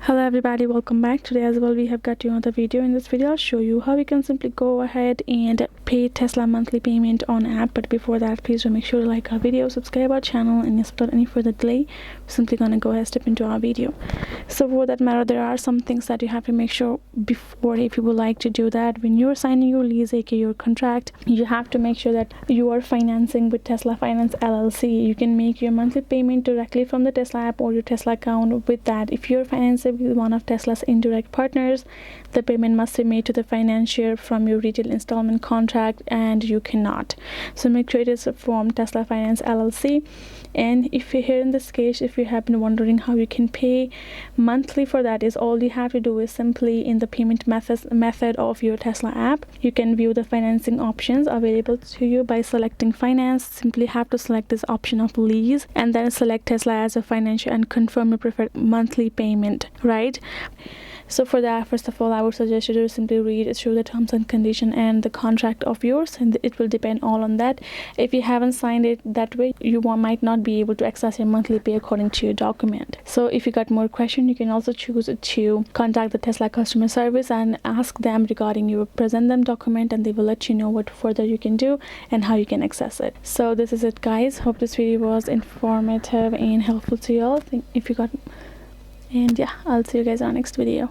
Hello everybody, welcome back. Today as well we have got you another video. In this video I'll show you how you can simply go ahead and pay Tesla monthly payment on app. But before that, please do make sure to like our video, subscribe our channel, and yes, without any further delay, we're simply gonna go ahead step into our video. So for that matter, there are some things that you have to make sure before, if you would like to do that. When you're signing your lease, aka your contract, you have to make sure that you are financing with Tesla Finance LLC. You can make your monthly payment directly from the Tesla app or your Tesla account with that. If you're financing with one of Tesla's indirect partners, the payment must be made to the financier from your retail installment contract, and you cannot. So make sure it is from Tesla Finance LLC. And if you're here in this case, if you have been wondering how you can pay monthly, for that is all you have to do is simply in the payment method of your Tesla app, you can view the financing options available to you by selecting finance. Simply have to select this option of lease and then select Tesla as a financier and confirm your preferred monthly payment, right? So for that, first of all, I would suggest you to simply read through the terms and condition and the contract of yours, and it will depend all on that. If you haven't signed it that way, you might not be able to access your monthly pay according to your document. So if you got more questions, you can also choose to contact the Tesla customer service and ask them regarding your present them document, and they will let you know what further you can do and how you can access it. So this is it, guys. Hope this video was informative and helpful to you all. If you got, and yeah, I'll see you guys on our next video.